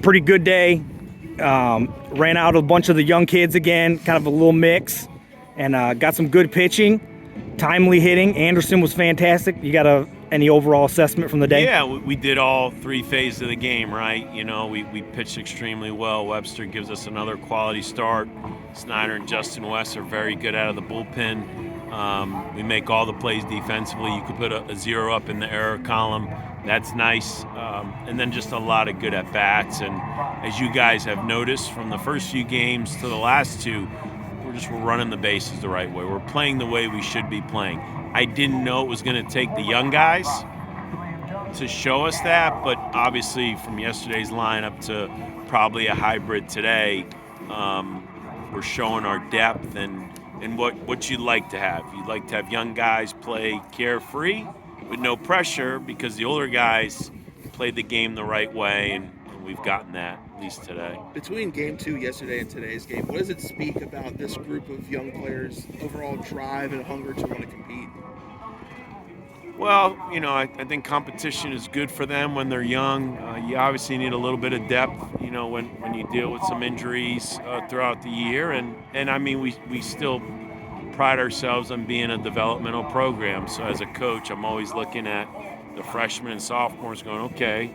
Pretty good day. Ran out a bunch of the young kids again, kind of a little mix, and got some good pitching, timely hitting. Anderson was fantastic. You got any overall assessment from the day? Yeah, we did all three phases of the game, right? We pitched extremely well. Webster gives us another quality start. Snyder and Justin West are very good out of the bullpen. We make all the plays defensively. You could put a 0 up in the error column. That's nice. And then just a lot of good at-bats. And as you guys have noticed from the first few games to the last two, we're running the bases the right way. We're playing the way we should be playing. I didn't know it was going to take the young guys to show us that, but obviously from yesterday's lineup to probably a hybrid today, we're showing our depth and what you'd like to have. You'd like to have young guys play carefree with no pressure because the older guys played the game the right way, and we've gotten that, at least today. Between game 2 yesterday and today's game, what does it speak about this group of young players' overall drive and hunger to want to compete? Well, I think competition is good for them when they're young. You obviously need a little bit of depth, when you deal with some injuries throughout the year. And I mean, we still pride ourselves on being a developmental program. So as a coach, I'm always looking at the freshmen and sophomores going, okay,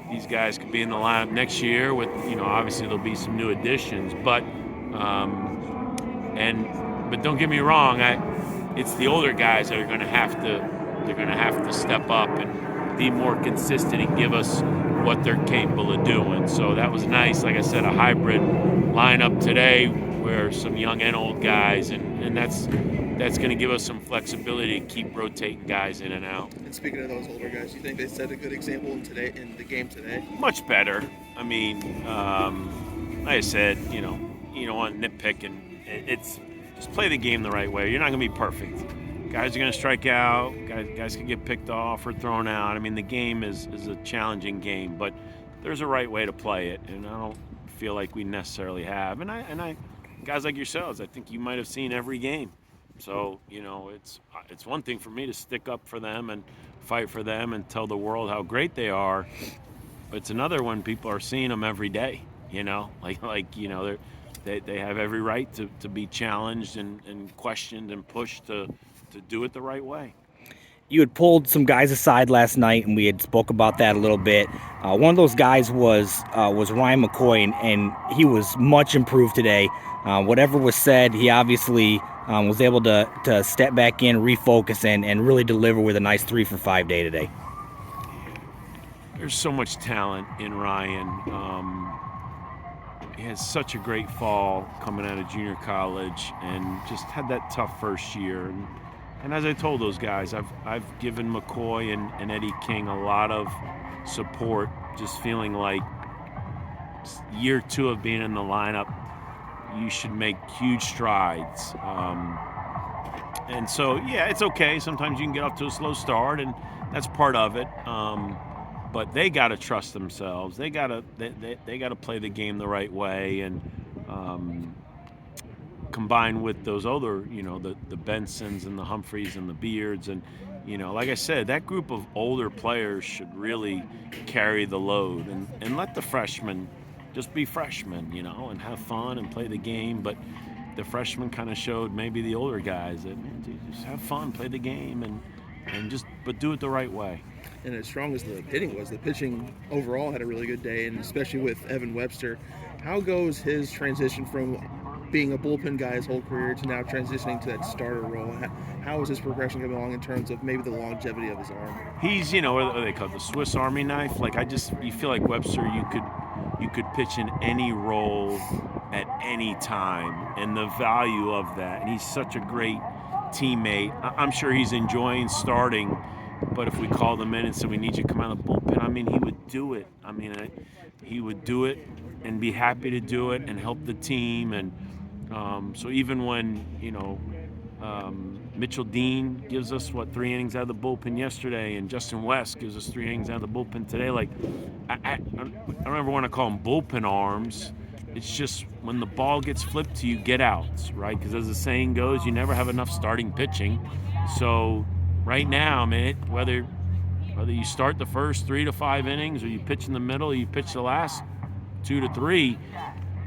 these guys could be in the lineup next year with, obviously there'll be some new additions. But don't get me wrong, it's the older guys that are going to have to step up and be more consistent and give us what they're capable of doing. So that was nice. Like I said, a hybrid lineup today where some young and old guys, and that's going to give us some flexibility to keep rotating guys in and out. And speaking of those older guys, do you think they set a good example in the game today? Much better. I mean, like I said, you don't want to nitpick, and it's just play the game the right way. You're not going to be perfect. Guys are going to strike out. Guys can get picked off or thrown out. I mean, the game is a challenging game, but there's a right way to play it, and I don't feel like we necessarily have. And I, guys like yourselves, I think you might have seen every game. So it's one thing for me to stick up for them and fight for them and tell the world how great they are, but it's another when people are seeing them every day. They have every right to be challenged and questioned and pushed to do it the right way. You had pulled some guys aside last night, and we had spoke about that a little bit. One of those guys was Ryan McCoy, and he was much improved today. Whatever was said, he obviously was able to step back in, refocus, and really deliver with a nice 3 for 5 day today. There's so much talent in Ryan. He has such a great fall coming out of junior college and just had that tough first year. And as I told those guys, I've given McCoy and Eddie King a lot of support, just feeling like year 2 of being in the lineup, you should make huge strides. And so, yeah, it's okay. Sometimes you can get off to a slow start, and that's part of it. But they got to trust themselves. They got to play the game the right way, and combined with those other, the Bensons and the Humphreys and the Beards. And, like I said, that group of older players should really carry the load and let the freshmen just be freshmen, and have fun and play the game. But the freshmen kind of showed maybe the older guys that just have fun, play the game, but do it the right way. And as strong as the hitting was, the pitching overall had a really good day, and especially with Evan Webster. How goes his transition from being a bullpen guy his whole career to now transitioning to that starter role? How is his progression coming along in terms of maybe the longevity of his arm? He's, what they call it, the Swiss Army knife. Like you feel like Webster, you could pitch in any role at any time, and the value of that. And he's such a great teammate. I'm sure he's enjoying starting, but if we called him in and said we need you to come out of the bullpen, I mean, he would do it. I mean, he would do it and be happy to do it and help the team. And so even when, Mitchell Dean gives us, 3 innings out of the bullpen yesterday, and Justin West gives us 3 innings out of the bullpen today, like, I don't ever want to call them bullpen arms. It's just when the ball gets flipped to you, get outs, right? Because as the saying goes, you never have enough starting pitching. So right now, man, whether you start the first 3 to 5 innings or you pitch in the middle or you pitch the last 2 to 3,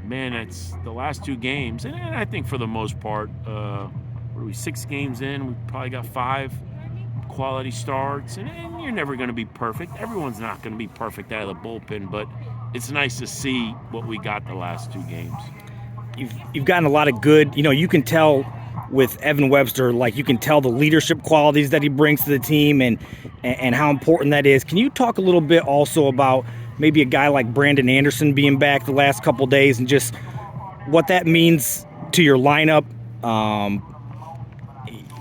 man, it's the last 2 games, and I think for the most part, what are we, 6 games in? We probably got 5 quality starts, and you're never going to be perfect. Everyone's not going to be perfect out of the bullpen, but it's nice to see what we got the last 2 games. You've gotten a lot of good, you can tell with Evan Webster, like you can tell the leadership qualities that he brings to the team and how important that is. Can you talk a little bit also about maybe a guy like Brandon Anderson being back the last couple days and just what that means to your lineup?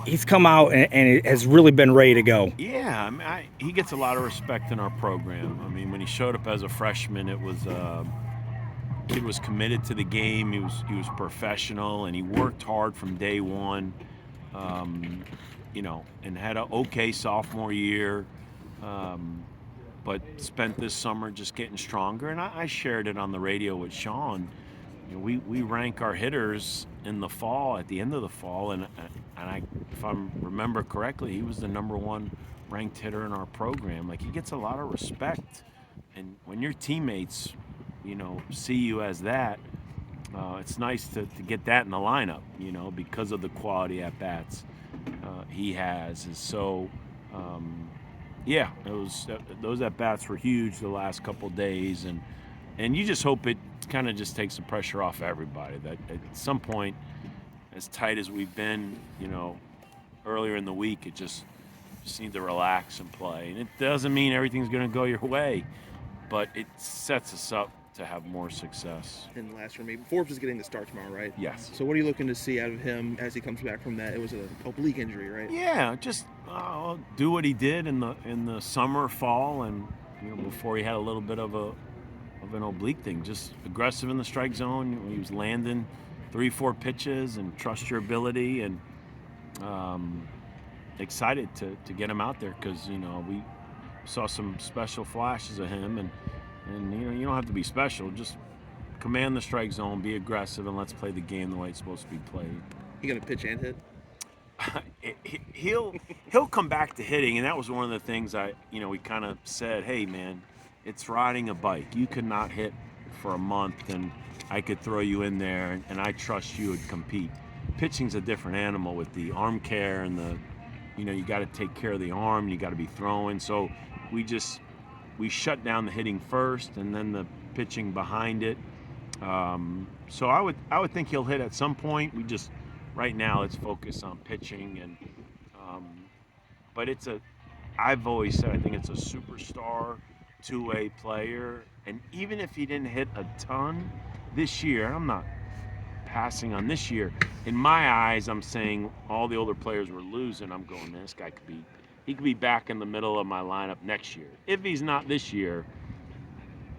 He's come out and has really been ready to go. Yeah, I mean, he gets a lot of respect in our program. I mean, when he showed up as a freshman, it was kid was committed to the game. He was professional, and he worked hard from day one. And had an okay sophomore year, but spent this summer just getting stronger. And I shared it on the radio with Sean. We rank our hitters in the fall, at the end of the fall, and if I remember correctly, he was the #1 ranked hitter in our program. Like, he gets a lot of respect, and when your teammates, see you as that, it's nice to get that in the lineup, because of the quality at bats he has. And so, those at bats were huge the last couple days, and you just hope it kind of just takes the pressure off everybody. That at some point, as tight as we've been, earlier in the week, it just need to relax and play. And it doesn't mean everything's going to go your way, but it sets us up to have more success. And last for me, Forbes is getting the start tomorrow, right? Yes. So what are you looking to see out of him as he comes back from that? It was an oblique injury, right? Yeah, just do what he did in the summer, fall, and before he had a little bit of an oblique thing. Just aggressive in the strike zone. He was landing 3-4 pitches, and trust your ability, and excited to get him out there because we saw some special flashes of him, and you don't have to be special. Just command the strike zone, be aggressive, and let's play the game the way it's supposed to be played. You gonna pitch and hit? He'll come back to hitting, and that was one of the things we kind of said, hey man, it's riding a bike. You could not hit for a month, and I could throw you in there, and I trust you would compete. Pitching's a different animal with the arm care and you got to take care of the arm. You got to be throwing. So we shut down the hitting first, and then the pitching behind it. So I would think he'll hit at some point. Right now let's focus on pitching, and but I've always said I think it's a superstar two-way player, and even if he didn't hit a ton this year, I'm not passing on this year. In my eyes, I'm saying all the older players were losing. I'm going, man, this guy could be back in the middle of my lineup next year. If he's not this year,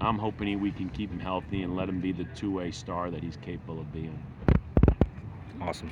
I'm hoping we can keep him healthy and let him be the two-way star that he's capable of being. Awesome.